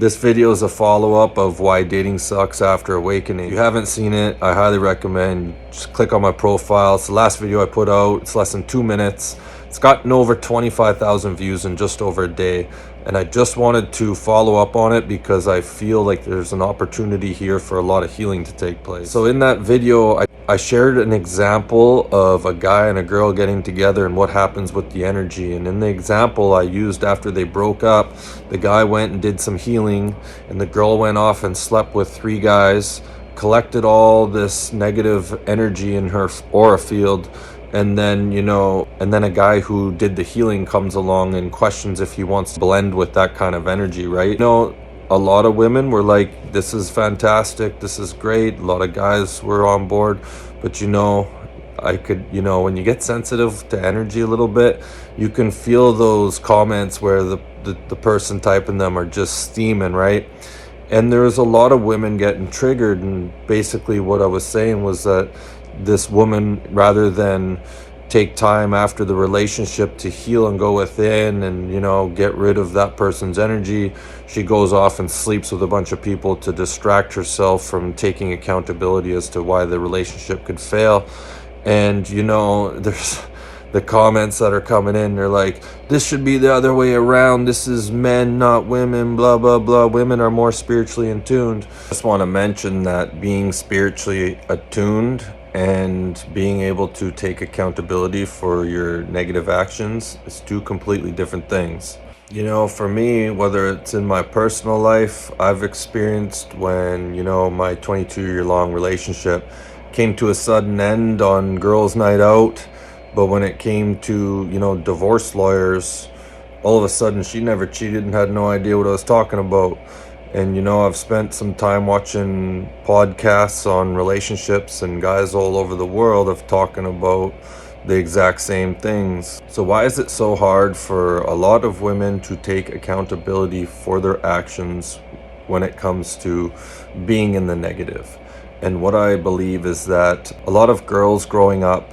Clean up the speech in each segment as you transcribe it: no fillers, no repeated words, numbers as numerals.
This video is a follow-up of why dating sucks after awakening. If you haven't seen it, I highly recommend just click on my profile. It's the last video I put out. It's less than 2 minutes. It's gotten over 25,000 views in just over a day. And I just wanted to follow up on it because I feel like there's an opportunity here for a lot of healing to take place. So in that video, I shared an example of a guy and a girl getting together and what happens with the energy. And in the example I used, after they broke up, the guy went and did some healing and the girl went off and slept with 3 guys, collected all this negative energy in her aura field. And then, a guy who did the healing comes along and questions if he wants to blend with that kind of energy, right? A lot of women were like, this is fantastic, this is great. A lot of guys were on board. But I could, when you get sensitive to energy a little bit, you can feel those comments where the person typing them are just steaming, right? And there's a lot of women getting triggered. And basically what I was saying was that this woman, rather than take time after the relationship to heal and go within and get rid of that person's energy, she goes off and sleeps with a bunch of people to distract herself from taking accountability as to why the relationship could fail. And there's the comments that are coming in, they're like, this should be the other way around, this is men not women, blah blah blah, women are more spiritually attuned. I just want to mention that being spiritually attuned and being able to take accountability for your negative actions is 2 completely different things. For me, whether it's in my personal life, I've experienced when, my 22-year-long relationship came to a sudden end on girls' night out. But when it came to, divorce lawyers, all of a sudden she never cheated and had no idea what I was talking about. And, I've spent some time watching podcasts on relationships and guys all over the world of talking about the exact same things. So why is it so hard for a lot of women to take accountability for their actions when it comes to being in the negative? And what I believe is that a lot of girls growing up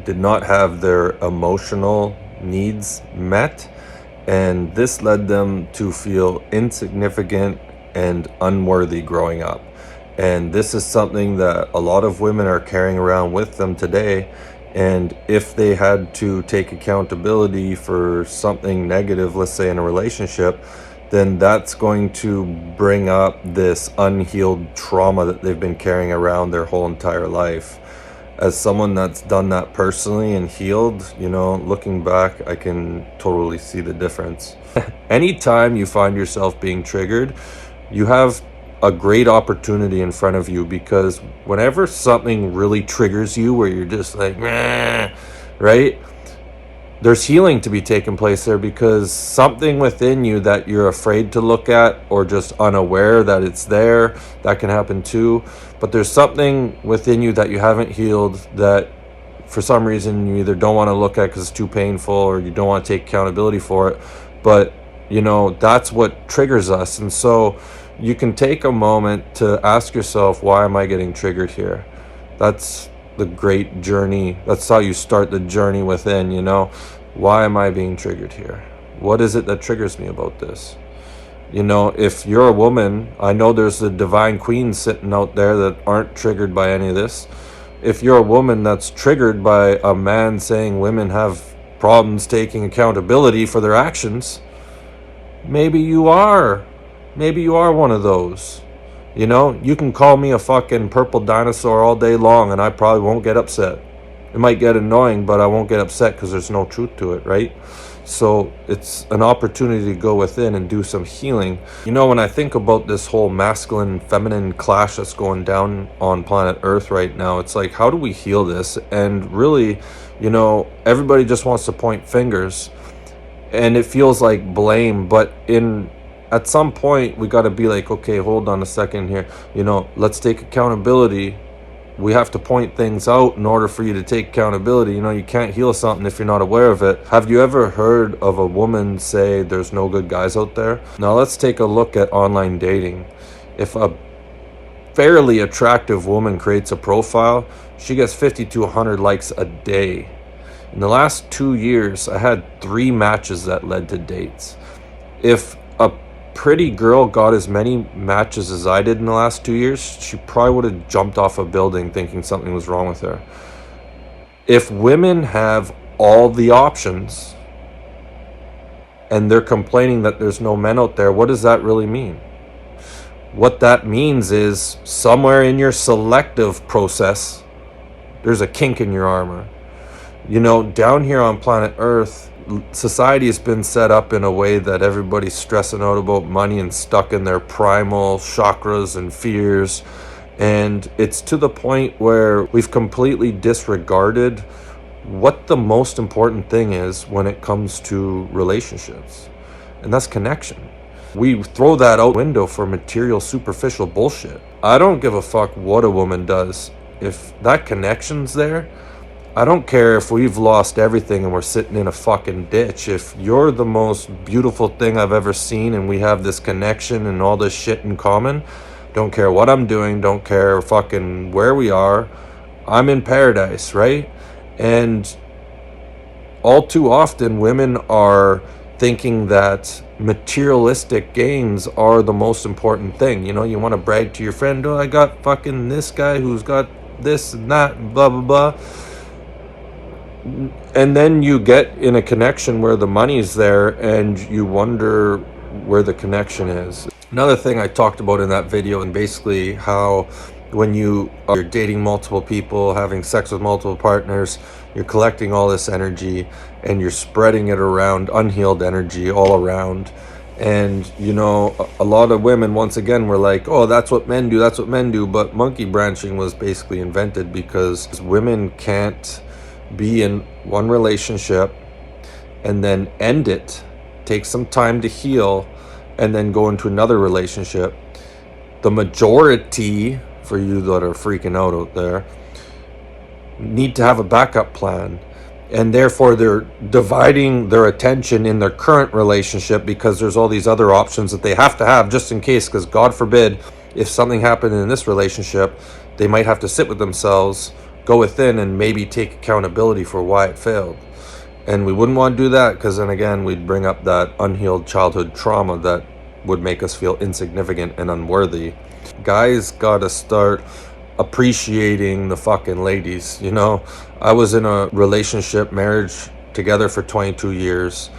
did not have their emotional needs met, and this led them to feel insignificant and unworthy growing up. And this is something that a lot of women are carrying around with them today. And if they had to take accountability for something negative, let's say in a relationship, then that's going to bring up this unhealed trauma that they've been carrying around their whole entire life. As someone that's done that personally and healed, looking back, I can totally see the difference. Anytime you find yourself being triggered, you have a great opportunity in front of you, because whenever something really triggers you where you're just like, meh, right? There's healing to be taking place there, because something within you that you're afraid to look at or just unaware that it's there, that can happen too. But there's something within you that you haven't healed that for some reason you either don't want to look at because it's too painful, or you don't want to take accountability for it. But that's what triggers us. And so you can take a moment to ask yourself, why am I getting triggered here? That's the great journey. That's how you start the journey within. Why am I being triggered here? What is it that triggers me about this? If you're a woman, I know there's the divine queens sitting out there that aren't triggered by any of this. If you're a woman that's triggered by a man saying women have problems taking accountability for their actions, maybe you are one of those. You can call me a fucking purple dinosaur all day long and I probably won't get upset. It might get annoying, but I won't get upset because there's no truth to it, right? So it's an opportunity to go within and do some healing. When I think about this whole masculine feminine clash that's going down on planet Earth right now, it's like, how do we heal this? And really, everybody just wants to point fingers and it feels like blame, but at some point we got to be like, okay, hold on a second here, let's take accountability. We have to point things out in order for you to take accountability. You can't heal something if you're not aware of it. Have you ever heard of a woman say there's no good guys out there? Now let's take a look at online dating. If a fairly attractive woman creates a profile, she gets 50 to 100 likes a day. In the last 2 years, I had 3 matches that led to dates. If a pretty girl got as many matches as I did in the last 2 years, she probably would have jumped off a building thinking something was wrong with her. If women have all the options and they're complaining that there's no men out there, what does that really mean? What that means is somewhere in your selective process, there's a kink in your armor. You know, down here on planet Earth, society has been set up in a way that everybody's stressing out about money and stuck in their primal chakras and fears. And it's to the point where we've completely disregarded what the most important thing is when it comes to relationships. And that's connection. We throw that out window for material, superficial bullshit. I don't give a fuck what a woman does. If that connection's there, I don't care if we've lost everything and we're sitting in a fucking ditch. If you're the most beautiful thing I've ever seen and we have this connection and all this shit in common, don't care what I'm doing, don't care fucking where we are, I'm in paradise, right? And all too often women are thinking that materialistic gains are the most important thing. You know, you want to brag to your friend, oh, I got fucking this guy who's got this and that, blah, blah, blah. And then you get in a connection where the money's there and you wonder where the connection is. Another thing I talked about in that video, and basically how when you're dating multiple people, having sex with multiple partners, you're collecting all this energy and you're spreading it around, unhealed energy all around. And, you know, a lot of women, once again, were like, oh, that's what men do, that's what men do. But monkey branching was basically invented because women can't be in one relationship and then end it, take some time to heal, and then go into another relationship. The majority, for you that are freaking out there, need to have a backup plan, and therefore they're dividing their attention in their current relationship because there's all these other options that they have to have just in case, because God forbid if something happened in this relationship, they might have to sit with themselves, go within, and maybe take accountability for why it failed. And we wouldn't want to do that, because then again we'd bring up that unhealed childhood trauma that would make us feel insignificant and unworthy. Guys gotta start appreciating the fucking ladies. You know, I was in a relationship, marriage together for 22 years,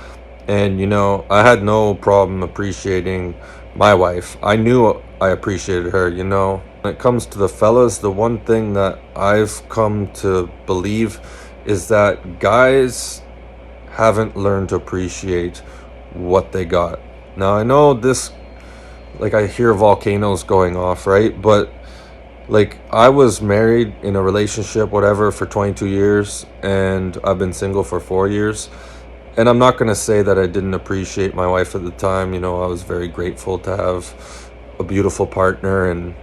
and you know, I had no problem appreciating my wife. I knew I appreciated her. You know, when it comes to the fellas, the one thing that I've come to believe is that guys haven't learned to appreciate what they got. Now I know this, like, I hear volcanoes going off, right? But like, I was married in a relationship, whatever, for 22 years, and I've been single for 4 years. And I'm not going to say that I didn't appreciate my wife at the time. You know, I was very grateful to have a beautiful partner and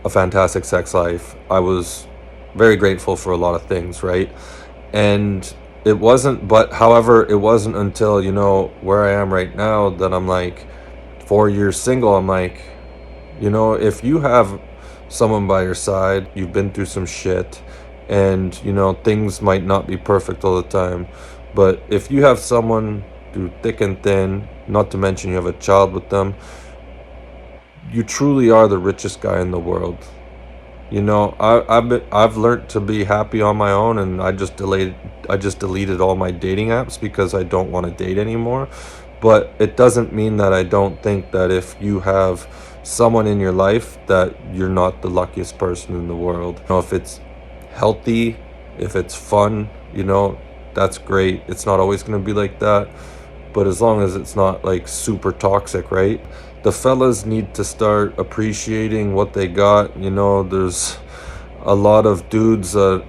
a fantastic sex life. I was very grateful for a lot of things, right? And it wasn't, but however, it wasn't until, you know, where I am right now that I'm like 4 years single. I'm like, you know, if you have someone by your side, you've been through some shit, and you know, things might not be perfect all the time, but if you have someone through thick and thin, not to mention you have a child with them, you truly are the richest guy in the world. You know, I've learned to be happy on my own, and I just deleted all my dating apps because I don't want to date anymore. But it doesn't mean that I don't think that if you have someone in your life, that you're not the luckiest person in the world. You know, if it's healthy, if it's fun, you know, that's great. It's not always going to be like that, but as long as it's not like super toxic, right? The fellas need to start appreciating what they got. You know, there's a lot of dudes that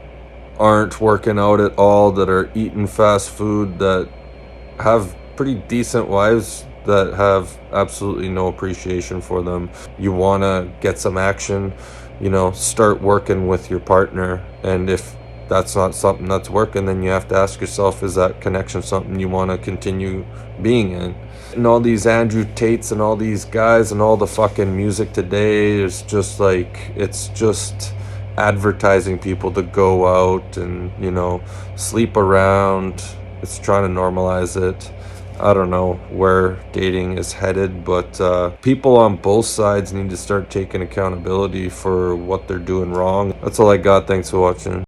aren't working out at all, that are eating fast food, that have pretty decent wives that have absolutely no appreciation for them. You want to get some action, you know, start working with your partner. And if that's not something that's working, then you have to ask yourself, is that connection something you want to continue being in? And all these Andrew Tates and all these guys and all the fucking music today is just like, it's just advertising people to go out and, you know, sleep around. It's trying to normalize it. I don't know where dating is headed, but people on both sides need to start taking accountability for what they're doing wrong. That's all I got. Thanks for watching.